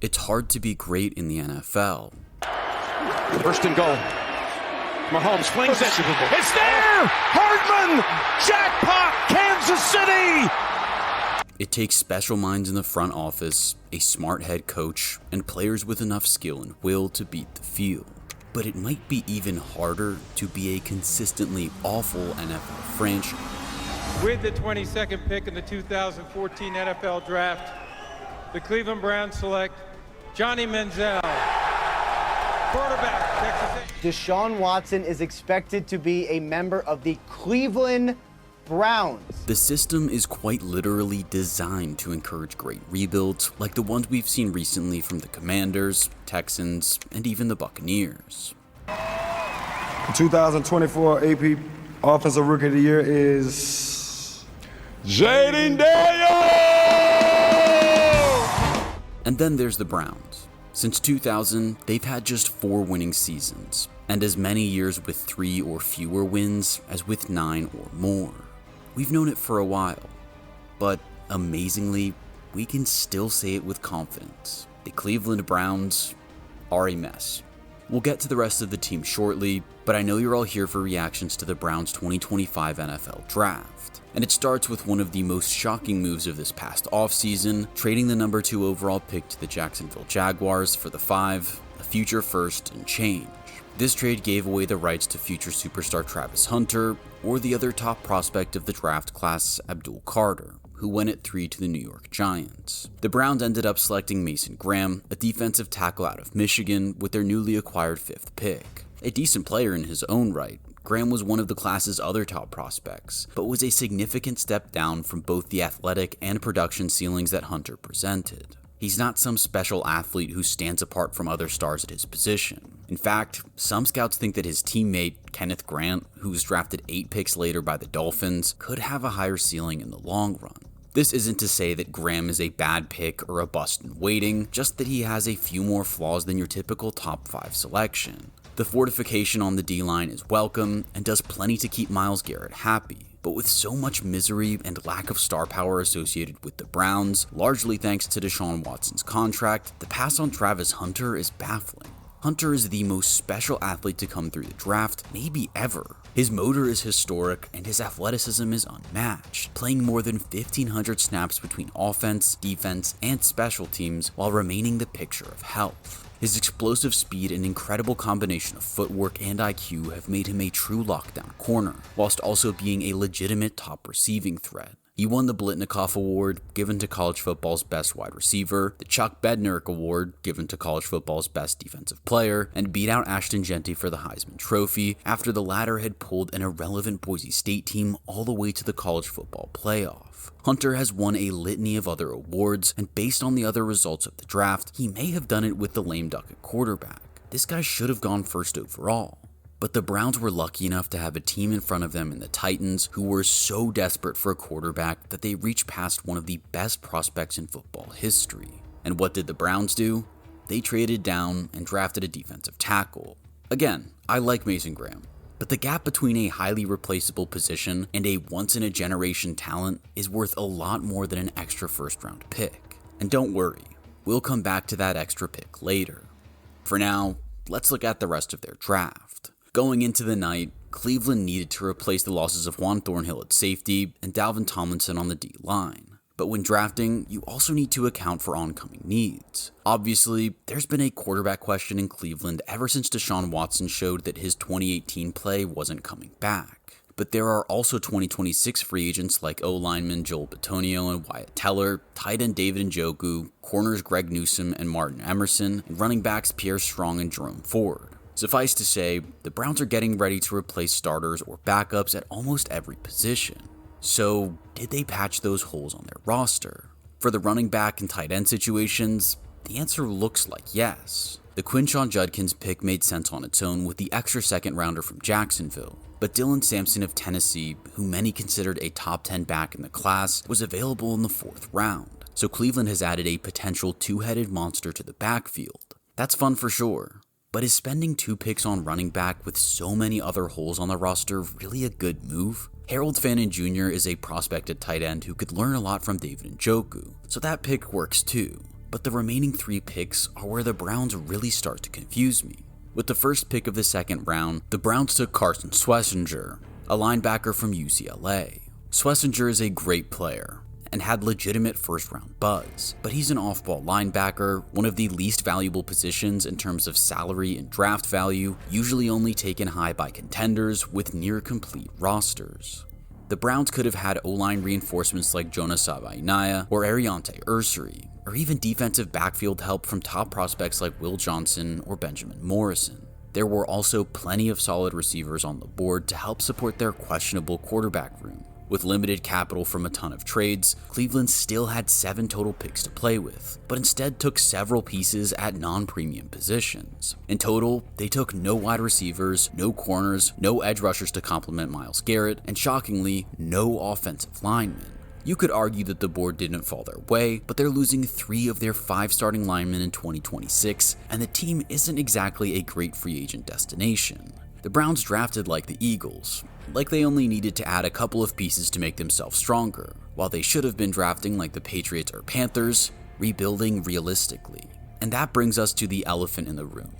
It's hard to be great in the NFL. First and goal. Mahomes flings it. It's there! Hardman! Jackpot! Kansas City! It takes special minds in the front office, a smart head coach, and players with enough skill and will to beat the field. But it might be even harder to be a consistently awful NFL franchise. With the 22nd pick in the 2014 NFL Draft, the Cleveland Browns select Johnny Manziel, quarterback, Texas A&M. Deshaun Watson is expected to be a member of the Cleveland Browns. The system is quite literally designed to encourage great rebuilds, like the ones we've seen recently from the Commanders, Texans, and even the Buccaneers. The 2024 AP Offensive Rookie of the Year is Jaden Daniels! And then there's the Browns. Since 2000, they've had just 4 winning seasons, and as many years with 3 or fewer wins as with 9 or more. We've known it for a while, but amazingly, we can still say it with confidence. The Cleveland Browns are a mess. We'll get to the rest of the team shortly, but I know you're all here for reactions to the Browns 2025 NFL Draft. And it starts with one of the most shocking moves of this past offseason, trading the number 2 overall pick to the Jacksonville Jaguars for the 5, a future first, and change. This trade gave away the rights to future superstar Travis Hunter, or the other top prospect of the draft class, Abdul Carter, who went at 3 to the New York Giants. The Browns ended up selecting Mason Graham, a defensive tackle out of Michigan, with their newly acquired 5th pick. A decent player in his own right, Graham was one of the class's other top prospects, but was a significant step down from both the athletic and production ceilings that Hunter presented. He's not some special athlete who stands apart from other stars at his position. In fact, some scouts think that his teammate, Kenneth Grant, who was drafted 8 picks later by the Dolphins, could have a higher ceiling in the long run. This isn't to say that Graham is a bad pick or a bust in waiting, just that he has a few more flaws than your typical top 5 selection. The fortification on the D-line is welcome and does plenty to keep Myles Garrett happy. But with so much misery and lack of star power associated with the Browns, largely thanks to Deshaun Watson's contract, the pass on Travis Hunter is baffling. Hunter is the most special athlete to come through the draft, maybe ever. His motor is historic and his athleticism is unmatched, playing more than 1,500 snaps between offense, defense, and special teams while remaining the picture of health. His explosive speed and incredible combination of footwork and IQ have made him a true lockdown corner, whilst also being a legitimate top receiving threat. He won the Blitnikoff Award, given to college football's best wide receiver, the Chuck Bednarik Award, given to college football's best defensive player, and beat out Ashton Jeanty for the Heisman Trophy after the latter had pulled an irrelevant Boise State team all the way to the college football playoff. Hunter has won a litany of other awards, and based on the other results of the draft, he may have done it with the lame duck at quarterback. This guy should have gone first overall. But the Browns were lucky enough to have a team in front of them in the Titans who were so desperate for a quarterback that they reached past one of the best prospects in football history. And what did the Browns do? They traded down and drafted a defensive tackle. Again, I like Mason Graham, but the gap between a highly replaceable position and a once-in-a-generation talent is worth a lot more than an extra first-round pick. And don't worry, we'll come back to that extra pick later. For now, let's look at the rest of their draft. Going into the night, Cleveland needed to replace the losses of Juan Thornhill at safety and Dalvin Tomlinson on the D-line. But when drafting, you also need to account for oncoming needs. Obviously, there's been a quarterback question in Cleveland ever since Deshaun Watson showed that his 2018 play wasn't coming back. But there are also 2026 free agents like O-lineman Joel Bitonio and Wyatt Teller, tight end David Njoku, corners Greg Newsome and Martin Emerson, and running backs Pierre Strong and Jerome Ford. Suffice to say, the Browns are getting ready to replace starters or backups at almost every position. So, did they patch those holes on their roster? For the running back and tight end situations, the answer looks like yes. The Quinshon Judkins pick made sense on its own with the extra second rounder from Jacksonville, but Dylan Sampson of Tennessee, who many considered a top 10 back in the class, was available in the 4th round. So Cleveland has added a potential two-headed monster to the backfield. That's fun for sure. But is spending 2 picks on running back with so many other holes on the roster really a good move? Harold Fannin Jr. is a prospect at tight end who could learn a lot from David Njoku, so that pick works too. But the remaining 3 picks are where the Browns really start to confuse me. With the first pick of the second round, the Browns took Carson Schlesinger, a linebacker from UCLA. Schlesinger is a great player and had legitimate first-round buzz, but he's an off-ball linebacker, one of the least valuable positions in terms of salary and draft value, usually only taken high by contenders with near-complete rosters. The Browns could have had O-line reinforcements like Jonah Sabainaya or Ariante Ursary, or even defensive backfield help from top prospects like Will Johnson or Benjamin Morrison. There were also plenty of solid receivers on the board to help support their questionable quarterback room. With limited capital from a ton of trades, Cleveland still had 7 total picks to play with, but instead took several pieces at non-premium positions. In total, they took no wide receivers, no corners, no edge rushers to complement Myles Garrett, and shockingly, no offensive linemen. You could argue that the board didn't fall their way, but they're losing 3 of their 5 starting linemen in 2026, and the team isn't exactly a great free agent destination. The Browns drafted like the Eagles, like they only needed to add a couple of pieces to make themselves stronger, while they should have been drafting like the Patriots or Panthers, rebuilding realistically. And that brings us to the elephant in the room.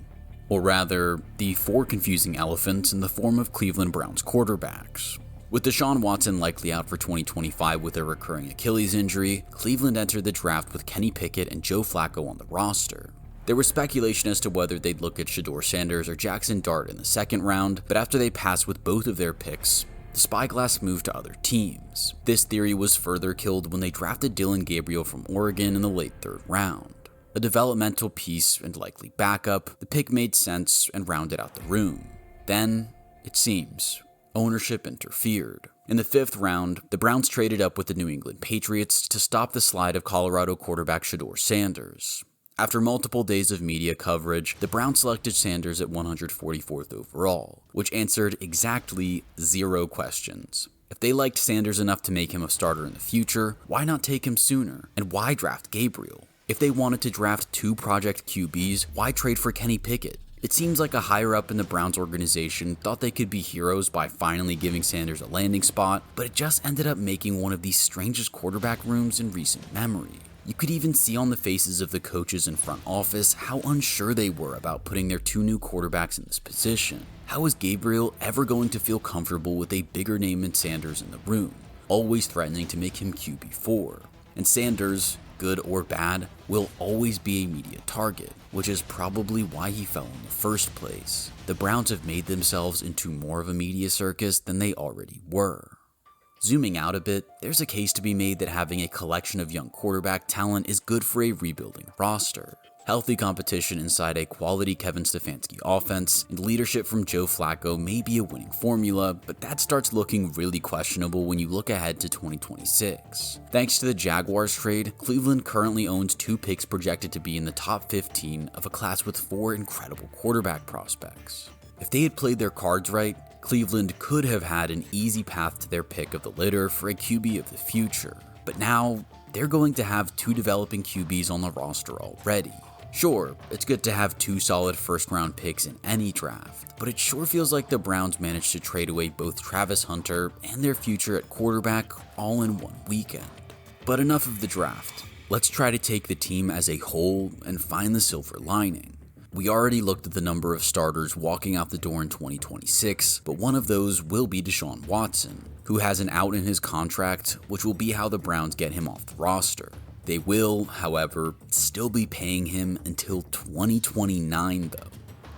Or rather, the 4 confusing elephants in the form of Cleveland Browns quarterbacks. With Deshaun Watson likely out for 2025 with a recurring Achilles injury, Cleveland entered the draft with Kenny Pickett and Joe Flacco on the roster. There was speculation as to whether they'd look at Shedeur Sanders or Jackson Dart in the second round, but after they passed with both of their picks, the spyglass moved to other teams. This theory was further killed when they drafted Dillon Gabriel from Oregon in the late 3rd round. A developmental piece and likely backup, the pick made sense and rounded out the room. Then, it seems, ownership interfered. In the 5th round, the Browns traded up with the New England Patriots to stop the slide of Colorado quarterback Shedeur Sanders. After multiple days of media coverage, the Browns selected Sanders at 144th overall, which answered exactly 0 questions. If they liked Sanders enough to make him a starter in the future, why not take him sooner? And why draft Gabriel? If they wanted to draft 2 project QBs, why trade for Kenny Pickett? It seems like a higher up in the Browns organization thought they could be heroes by finally giving Sanders a landing spot, but it just ended up making one of the strangest quarterback rooms in recent memory. You could even see on the faces of the coaches in front office how unsure they were about putting their 2 new quarterbacks in this position. How is Gabriel ever going to feel comfortable with a bigger name than Sanders in the room, always threatening to make him QB4? And Sanders, good or bad, will always be a media target, which is probably why he fell in the first place. The Browns have made themselves into more of a media circus than they already were. Zooming out a bit, there's a case to be made that having a collection of young quarterback talent is good for a rebuilding roster. Healthy competition inside a quality Kevin Stefanski offense and leadership from Joe Flacco may be a winning formula, but that starts looking really questionable when you look ahead to 2026. Thanks to the Jaguars trade, Cleveland currently owns 2 picks projected to be in the top 15 of a class with 4 incredible quarterback prospects. If they had played their cards right, Cleveland could have had an easy path to their pick of the litter for a QB of the future. But now, they're going to have 2 developing QBs on the roster already. Sure, it's good to have 2 solid first-round picks in any draft, but it sure feels like the Browns managed to trade away both Travis Hunter and their future at quarterback all in one weekend. But enough of the draft. Let's try to take the team as a whole and find the silver lining. We already looked at the number of starters walking out the door in 2026, but one of those will be Deshaun Watson, who has an out in his contract, which will be how the Browns get him off the roster. They will, however, still be paying him until 2029 though.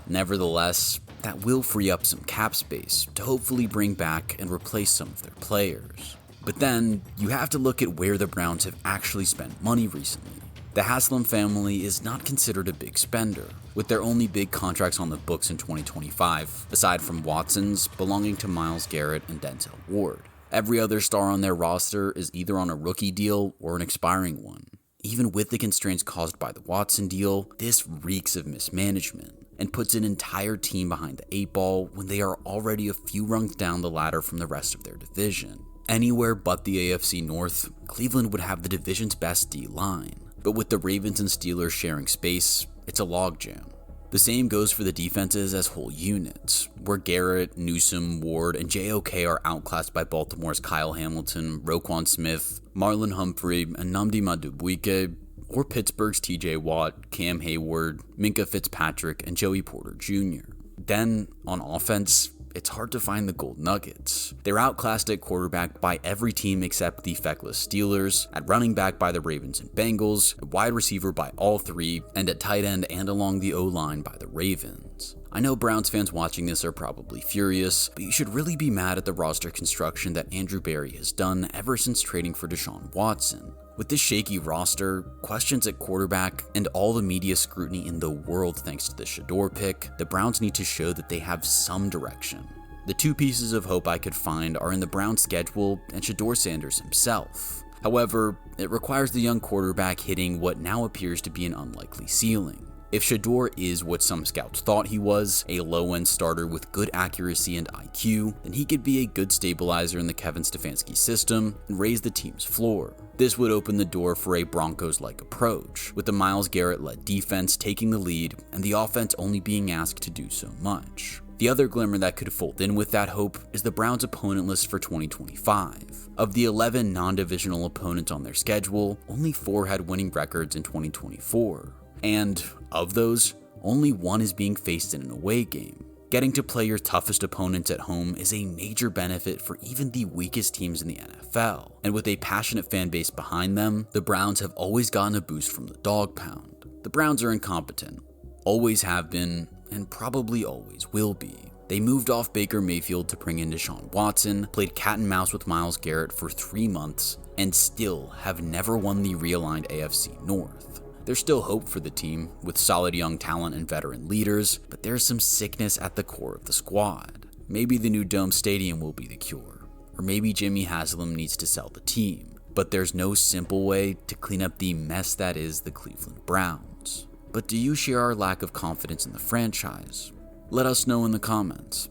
Nevertheless, that will free up some cap space to hopefully bring back and replace some of their players. But then, you have to look at where the Browns have actually spent money recently. The Haslam family is not considered a big spender, with their only big contracts on the books in 2025, aside from Watson's, belonging to Myles Garrett and Denzel Ward. Every other star on their roster is either on a rookie deal or an expiring one. Even with the constraints caused by the Watson deal, this reeks of mismanagement and puts an entire team behind the 8 ball when they are already a few rungs down the ladder from the rest of their division. Anywhere but the AFC North, Cleveland would have the division's best D-line. But with the Ravens and Steelers sharing space, it's a logjam. The same goes for the defenses as whole units, where Garrett, Newsome, Ward, and JOK are outclassed by Baltimore's Kyle Hamilton, Roquan Smith, Marlon Humphrey, and Nnamdi Madubuike, or Pittsburgh's TJ Watt, Cam Hayward, Minka Fitzpatrick, and Joey Porter Jr. Then, on offense, it's hard to find the gold nuggets. They're outclassed at quarterback by every team except the feckless Steelers, at running back by the Ravens and Bengals, at wide receiver by all three, and at tight end and along the O-line by the Ravens. I know Browns fans watching this are probably furious, but you should really be mad at the roster construction that Andrew Berry has done ever since trading for Deshaun Watson. With this shaky roster, questions at quarterback, and all the media scrutiny in the world thanks to the Shedeur pick, the Browns need to show that they have some direction. The two pieces of hope I could find are in the Browns' schedule and Shedeur Sanders himself. However, it requires the young quarterback hitting what now appears to be an unlikely ceiling. If Shedeur is what some scouts thought he was, a low-end starter with good accuracy and IQ, then he could be a good stabilizer in the Kevin Stefanski system and raise the team's floor. This would open the door for a Broncos-like approach, with the Myles Garrett-led defense taking the lead and the offense only being asked to do so much. The other glimmer that could fold in with that hope is the Browns' opponent list for 2025. Of the 11 non-divisional opponents on their schedule, only 4 had winning records in 2024. And of those, only one is being faced in an away game. Getting to play your toughest opponents at home is a major benefit for even the weakest teams in the NFL. And with a passionate fan base behind them, the Browns have always gotten a boost from the dog pound. The Browns are incompetent, always have been, and probably always will be. They moved off Baker Mayfield to bring in Deshaun Watson, played cat and mouse with Myles Garrett for 3 months, and still have never won the realigned AFC North. There's still hope for the team, with solid young talent and veteran leaders, but there's some sickness at the core of the squad. Maybe the new Dome Stadium will be the cure, or maybe Jimmy Haslam needs to sell the team, but there's no simple way to clean up the mess that is the Cleveland Browns. But do you share our lack of confidence in the franchise? Let us know in the comments.